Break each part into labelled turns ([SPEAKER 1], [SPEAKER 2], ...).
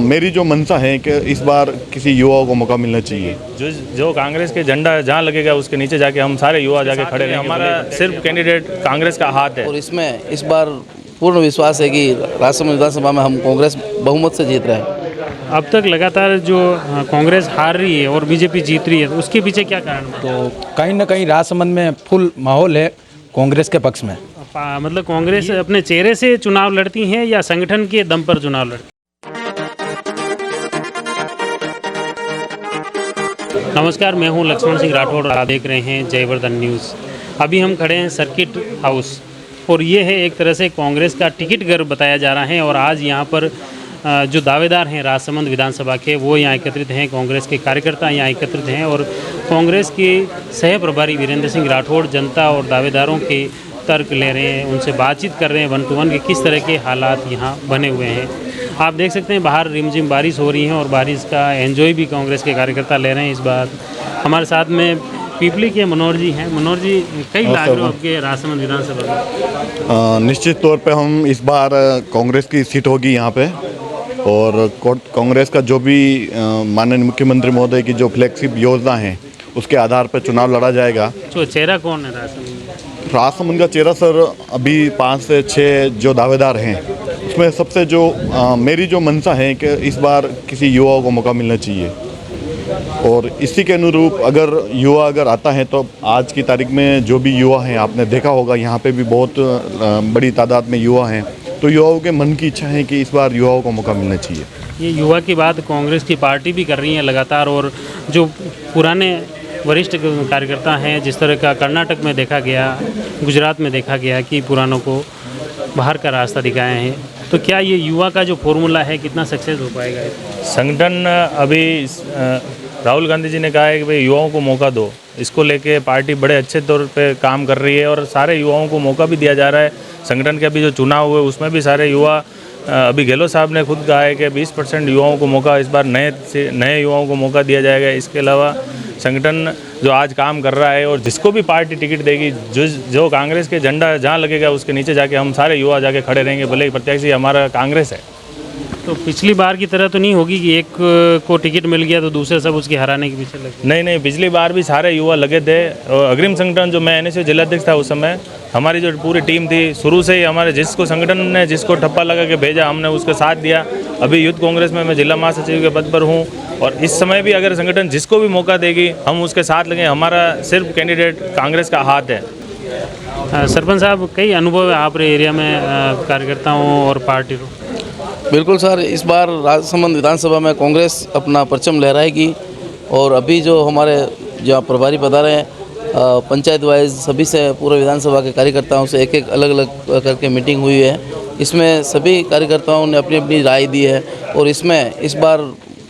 [SPEAKER 1] मेरी जो मंशा है कि इस बार किसी युवाओं को मौका मिलना चाहिए।
[SPEAKER 2] जो कांग्रेस के झंडा जहाँ लगेगा उसके नीचे जाके हम सारे युवा जाके खड़े रहेंगे। हमारा सिर्फ कैंडिडेट कांग्रेस का हाथ है
[SPEAKER 3] और इसमें इस बार पूर्ण विश्वास है कि राजसमंद विधानसभा में हम कांग्रेस बहुमत से जीत रहे हैं।
[SPEAKER 4] अब तक लगातार जो कांग्रेस हार रही है और बीजेपी जीत रही है, तो उसके पीछे क्या कारण है?
[SPEAKER 5] तो कहीं ना कहीं राजसमंद में फुल माहौल है कांग्रेस के पक्ष में।
[SPEAKER 4] मतलब कांग्रेस अपने चेहरे से चुनाव लड़ती हैं या संगठन के दम पर चुनाव लड़ती? नमस्कार, मैं हूं लक्ष्मण सिंह राठौड़ और आप देख रहे हैं जयवर्धन न्यूज़। अभी हम खड़े हैं सर्किट हाउस और ये है एक तरह से कांग्रेस का टिकट घर बताया जा रहा है। और आज यहाँ पर जो दावेदार हैं राजसमंद विधानसभा के, वो यहाँ एकत्रित हैं। कांग्रेस के कार्यकर्ता यहाँ एकत्रित हैं और कांग्रेस के सह प्रभारी वीरेंद्र सिंह राठौड़ जनता और दावेदारों के तर्क ले रहे हैं, उनसे बातचीत कर रहे हैं वन टू वन कि किस तरह के हालात यहाँ बने हुए हैं। आप देख सकते हैं बाहर रिमझिम बारिश हो रही है और बारिश का एंजॉय भी कांग्रेस के कार्यकर्ता ले रहे हैं। इस बार हमारे साथ में पीपली के मनोहर जी हैं। मनोहर जी, कई लाग रहे हो आपके राजसमंद विधानसभा में?
[SPEAKER 1] निश्चित तौर पे हम इस बार कांग्रेस की सीट होगी यहाँ पे, और कांग्रेस का जो भी माननीय मुख्यमंत्री महोदय की जो फ्लैगशिप योजना है उसके आधार पर चुनाव लड़ा जाएगा।
[SPEAKER 4] तो चेहरा कौन है
[SPEAKER 1] राजसमंद का चेहरा सर, अभी 5 से 6 जो दावेदार हैं उसमें सबसे जो मेरी जो मंशा है कि इस बार किसी युवाओं को मौका मिलना चाहिए, और इसी के अनुरूप अगर आता है तो आज की तारीख में जो भी युवा हैं, आपने देखा होगा यहाँ पे भी बहुत बड़ी तादाद में युवा हैं, तो युवाओं के मन की इच्छा है कि इस बार युवाओं को मौका मिलना चाहिए।
[SPEAKER 4] ये युवा की बात कांग्रेस की पार्टी भी कर रही है लगातार, और जो पुराने वरिष्ठ कार्यकर्ता हैं, जिस तरह का कर्नाटक में देखा गया, गुजरात में देखा गया कि पुरानों को बाहर का रास्ता दिखाए हैं, तो क्या ये युवा का जो फॉर्मूला है कितना सक्सेस हो पाएगा?
[SPEAKER 2] संगठन अभी राहुल गांधी जी ने कहा है कि भाई युवाओं को मौका दो। इसको लेके पार्टी बड़े अच्छे तौर पे काम कर रही है और सारे युवाओं को मौका भी दिया जा रहा है। संगठन के अभी जो चुनाव हुए उसमें भी सारे युवा, अभी गहलोत साहब ने खुद कहा है कि 20% युवाओं को मौका इस बार नए युवाओं को मौका दिया जाएगा। इसके अलावा संगठन जो आज काम कर रहा है, और जिसको भी पार्टी टिकट देगी, जो कांग्रेस के झंडा जहाँ लगेगा उसके नीचे जाके हम सारे युवा जाके खड़े रहेंगे, भले ही प्रत्याशी हमारा कांग्रेस है।
[SPEAKER 4] तो पिछली बार की तरह तो नहीं होगी कि एक को टिकट मिल गया तो दूसरे सब उसके हराने के पीछे लगे?
[SPEAKER 2] नहीं, पिछली बार भी सारे युवा लगे थे। और अग्रिम संगठन जो मैं एनएसयू जिलाध्यक्ष था उस समय, हमारी जो पूरी टीम थी शुरू से ही, हमारे जिसको संगठन ने जिसको ठप्पा लगा के भेजा हमने उसका साथ दिया। अभी यूथ कांग्रेस में मैं जिला महासचिव के पद पर हूँ, और इस समय भी अगर संगठन जिसको भी मौका देगी हम उसके साथ लगे। हमारा सिर्फ कैंडिडेट कांग्रेस का हाथ है।
[SPEAKER 4] सरपंच साहब, कई अनुभव है आप एरिया में कार्यकर्ताओं और पार्टी को?
[SPEAKER 3] बिल्कुल सर, इस बार राजसमंद विधानसभा में कांग्रेस अपना परचम लहराएगी। और अभी जो हमारे जो प्रभारी पधारे हैं, पंचायत वाइज सभी से पूरे विधानसभा के कार्यकर्ताओं से एक अलग अलग करके मीटिंग हुई है। इसमें सभी कार्यकर्ताओं ने अपनी अपनी राय दी है, और इसमें इस बार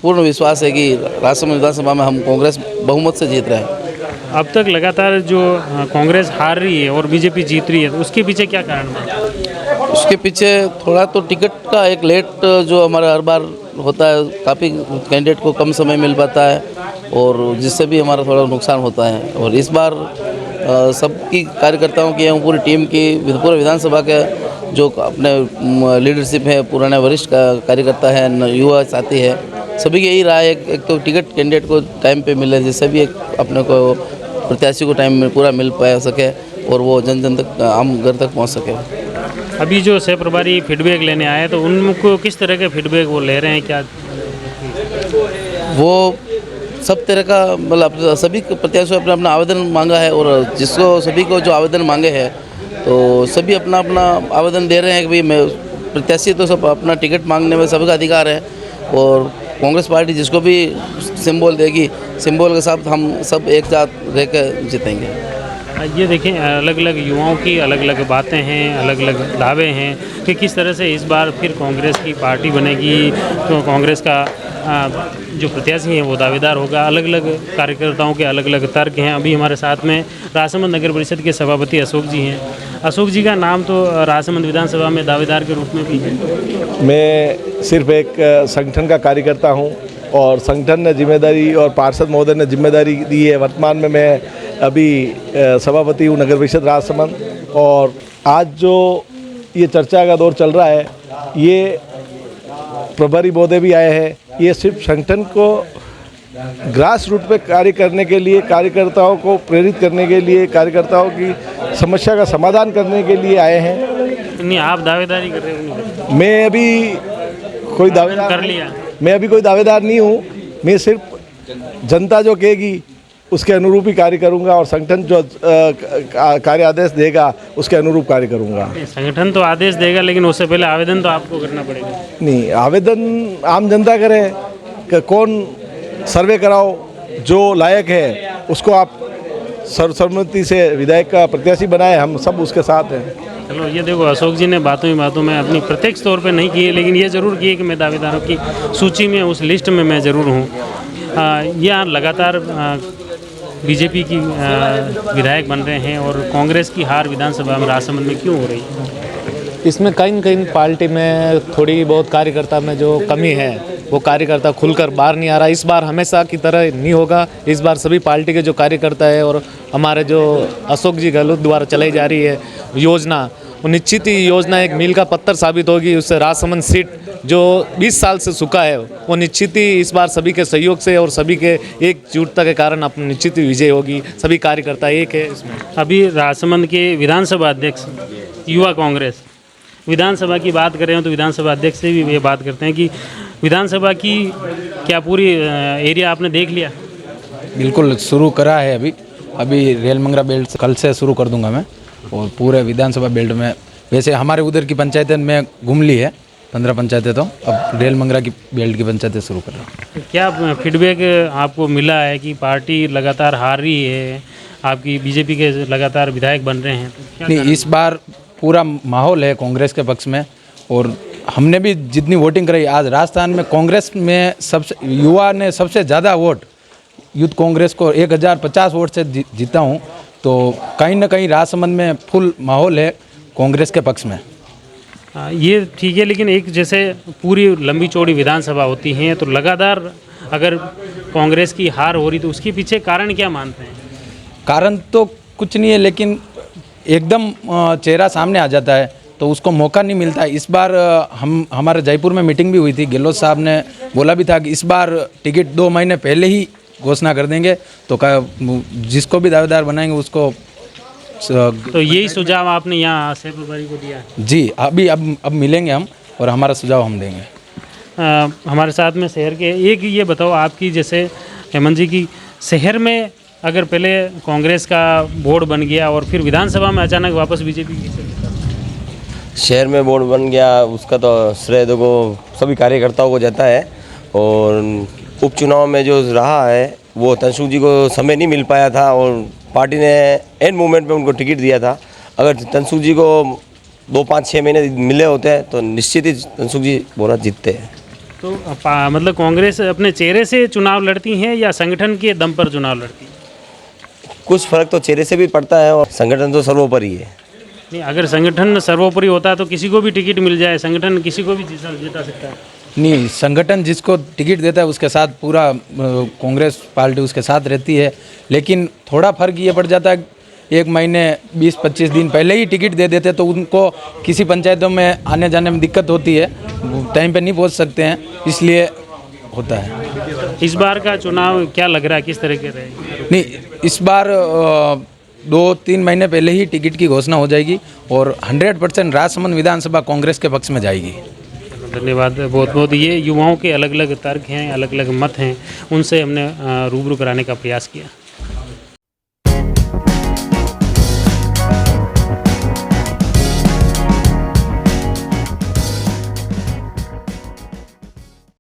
[SPEAKER 3] पूर्ण विश्वास है कि राजसमंद विधानसभा में हम कांग्रेस बहुमत से जीत रहे हैं।
[SPEAKER 4] अब तक लगातार जो कांग्रेस हार रही है और बीजेपी जीत रही है, तो उसके पीछे क्या कारण है?
[SPEAKER 3] उसके पीछे थोड़ा तो टिकट का एक लेट जो हमारा हर बार होता है, काफ़ी कैंडिडेट को कम समय मिल पाता है, और जिससे भी हमारा थोड़ा नुकसान होता है। और इस बार सबकी कार्यकर्ताओं की एवं पूरी टीम की, पूरे विधानसभा के जो अपने लीडरशिप है, पुराने वरिष्ठ कार्यकर्ता है, युवा साथी है, सभी की यही राय है एक तो टिकट कैंडिडेट को टाइम पे मिले, जिससे भी एक अपने को प्रत्याशी को टाइम में पूरा मिल पा सके और वो जन जन तक, आम घर तक पहुंच सके।
[SPEAKER 4] अभी जो सह प्रभारी फीडबैक लेने आए तो उनको किस तरह के फीडबैक वो ले रहे हैं? क्या
[SPEAKER 3] वो सब तरह का, मतलब सभी प्रत्याशियों अपना अपना आवेदन मांगा है, और जिसको सभी को जो आवेदन मांगे हैं तो सभी अपना अपना आवेदन दे रहे हैं कि भाई मैं प्रत्याशी तो सब अपना टिकट मांगने में सबका अधिकार है, और कांग्रेस पार्टी जिसको भी सिंबल देगी, सिंबल के साथ हम सब एक साथ रह कर जीतेंगे।
[SPEAKER 4] ये देखें, अलग अलग युवाओं की अलग अलग बातें हैं, अलग अलग दावे हैं कि किस तरह से इस बार फिर कांग्रेस की पार्टी बनेगी, तो कांग्रेस का जो प्रत्याशी हैं वो दावेदार होगा। अलग अलग कार्यकर्ताओं के अलग अलग तर्क हैं। अभी हमारे साथ में राजसमंद नगर परिषद के सभापति अशोक जी हैं। अशोक जी का नाम तो राजसमंद विधानसभा में दावेदार के रूप में भी है।
[SPEAKER 6] मैं सिर्फ एक संगठन का कार्यकर्ता हूं, और संगठन ने जिम्मेदारी और पार्षद महोदय ने जिम्मेदारी दी है। वर्तमान में मैं अभी सभापति हूँ नगर परिषद राजसमंद, और आज जो ये चर्चा का दौर चल रहा है, ये प्रभारी महोदय भी आए हैं। ये सिर्फ संगठन को ग्रास रूट पे कार्य करने के लिए, कार्यकर्ताओं को प्रेरित करने के लिए, कार्यकर्ताओं की समस्या का समाधान करने के लिए आए हैं।
[SPEAKER 4] नहीं, आप दावेदारी कर रहे हो?
[SPEAKER 6] मैं अभी कोई दावेदार
[SPEAKER 4] कर लिया?
[SPEAKER 6] मैं अभी कोई दावेदार नहीं हूँ। मैं सिर्फ जनता जो कहेगी उसके अनुरूप ही कार्य करूंगा और संगठन जो कार्य आदेश देगा उसके अनुरूप कार्य करूंगा।
[SPEAKER 4] संगठन तो आदेश देगा, लेकिन उससे पहले आवेदन तो आपको करना पड़ेगा।
[SPEAKER 6] नहीं, आवेदन आम जनता करे कि कौन सर्वे कराओ, जो लायक है उसको आप सर्वसम्मति से विधायक का प्रत्याशी बनाए। हम सब उसके साथ हैं।
[SPEAKER 4] चलो, ये देखो, अशोक जी ने बातों ही बातों में अपनी प्रत्यक्ष तौर पे नहीं की है, लेकिन ये ज़रूर की है कि मैं दावेदारों की सूची में, उस लिस्ट में मैं ज़रूर हूँ। यहाँ लगातार बीजेपी की विधायक बन रहे हैं और कांग्रेस की हार विधानसभा में राजसमंद में क्यों हो रही है?
[SPEAKER 7] इसमें कहीं न कहीं पार्टी में थोड़ी बहुत कार्यकर्ता में जो कमी है, वो कार्यकर्ता खुलकर बाहर नहीं आ रहा। इस बार हमेशा की तरह नहीं होगा। इस बार सभी पार्टी के जो कार्यकर्ता है और हमारे जो अशोक जी गहलोत द्वारा चलाई जा रही है योजना, वो निश्चित ही योजना एक मील का पत्थर साबित होगी। उससे राजसमंद सीट जो 20 साल से सूखा है, वो निश्चित ही इस बार सभी के सहयोग से और सभी के एकजुटता के कारण अपनी निश्चित ही विजय होगी। सभी कार्यकर्ता एक है इसमें।
[SPEAKER 4] अभी राजसमंद के विधानसभा अध्यक्ष युवा कांग्रेस, विधानसभा की बात करें तो विधानसभा अध्यक्ष से भी ये बात करते हैं कि विधानसभा की क्या पूरी एरिया आपने देख लिया?
[SPEAKER 5] बिल्कुल शुरू करा है। अभी रेल मंगरा बेल्ट कल से शुरू कर दूंगा मैं, और पूरे विधानसभा बेल्ट में। वैसे हमारे उधर की पंचायतें मैं घूम ली है, 15 पंचायतें, तो अब रेल मंगरा की बेल्ट की पंचायतें शुरू कर रहा हूँ।
[SPEAKER 4] क्या फीडबैक आपको मिला है कि पार्टी लगातार हार रही है, आपकी बीजेपी के लगातार विधायक बन रहे हैं? तो
[SPEAKER 5] नहीं, इस बार पूरा माहौल है कांग्रेस के पक्ष में, और हमने भी जितनी वोटिंग कराई, आज राजस्थान में कांग्रेस में सबसे युवा ने सबसे ज़्यादा वोट यूथ कांग्रेस को 1050 वोट से जीता हूँ। तो कहीं ना कहीं राजसमंद में फुल माहौल है कांग्रेस के पक्ष में।
[SPEAKER 4] ये ठीक है, लेकिन एक जैसे पूरी लंबी चौड़ी विधानसभा होती हैं तो लगातार अगर कांग्रेस की हार हो रही तो उसके पीछे कारण क्या मानते हैं?
[SPEAKER 5] कारण तो कुछ नहीं है, लेकिन एकदम चेहरा सामने आ जाता है तो उसको मौका नहीं मिलता है। इस बार हमारे जयपुर में मीटिंग भी हुई थी, गहलोत साहब ने बोला भी था कि इस बार टिकट 2 महीने पहले ही घोषणा कर देंगे, तो जिसको भी दावेदार बनाएंगे उसको।
[SPEAKER 4] तो यही सुझाव आपने यहाँ शहर प्रभारी को दिया?
[SPEAKER 5] जी, अब मिलेंगे हम और हमारा सुझाव हम देंगे।
[SPEAKER 4] हमारे साथ में शहर के एक ये बताओ, आपकी जैसे हेमंत जी की शहर में अगर पहले कांग्रेस का बोर्ड बन गया और फिर विधानसभा में अचानक वापस बीजेपी की
[SPEAKER 8] शहर में बोर्ड बन गया, उसका तो श्रेय देखो सभी कार्यकर्ताओं को जाता है। और उपचुनाव में जो रहा है वो तनसुख जी को समय नहीं मिल पाया था और पार्टी ने एंड मोमेंट में उनको टिकट दिया था। अगर तनसुख जी को 2, 5, 6 महीने मिले होते हैं तो निश्चित ही तनसुख जी बोनस जीतते हैं।
[SPEAKER 4] तो मतलब कांग्रेस अपने चेहरे से चुनाव लड़ती हैं या संगठन के दम पर चुनाव लड़ती है?
[SPEAKER 8] कुछ फर्क तो चेहरे से भी पड़ता है और संगठन तो सर्वोपरि है।
[SPEAKER 4] नहीं, अगर संगठन सर्वोपरि होता है तो किसी को भी टिकट मिल जाए, संगठन किसी को भी जिता सकता है।
[SPEAKER 5] नहीं, संगठन जिसको टिकट देता है उसके साथ पूरा कांग्रेस पार्टी उसके साथ रहती है, लेकिन थोड़ा फर्क ये पड़ जाता है, 1 महीने 20-25 दिन पहले ही टिकट दे देते तो उनको किसी पंचायतों में आने जाने में दिक्कत होती है, टाइम पे नहीं पहुंच सकते हैं, इसलिए होता है।
[SPEAKER 4] इस बार का चुनाव क्या लग रहा है, किस तरह के रहेगा?
[SPEAKER 5] नहीं, इस बार 2-3 महीने पहले ही टिकट की घोषणा हो जाएगी और 100% राजसमंद विधानसभा कांग्रेस के पक्ष में जाएगी।
[SPEAKER 4] धन्यवाद बहुत बहुत। ये युवाओं के अलग अलग तर्क हैं, अलग अलग मत हैं, उनसे हमने रूबरू कराने का प्रयास किया।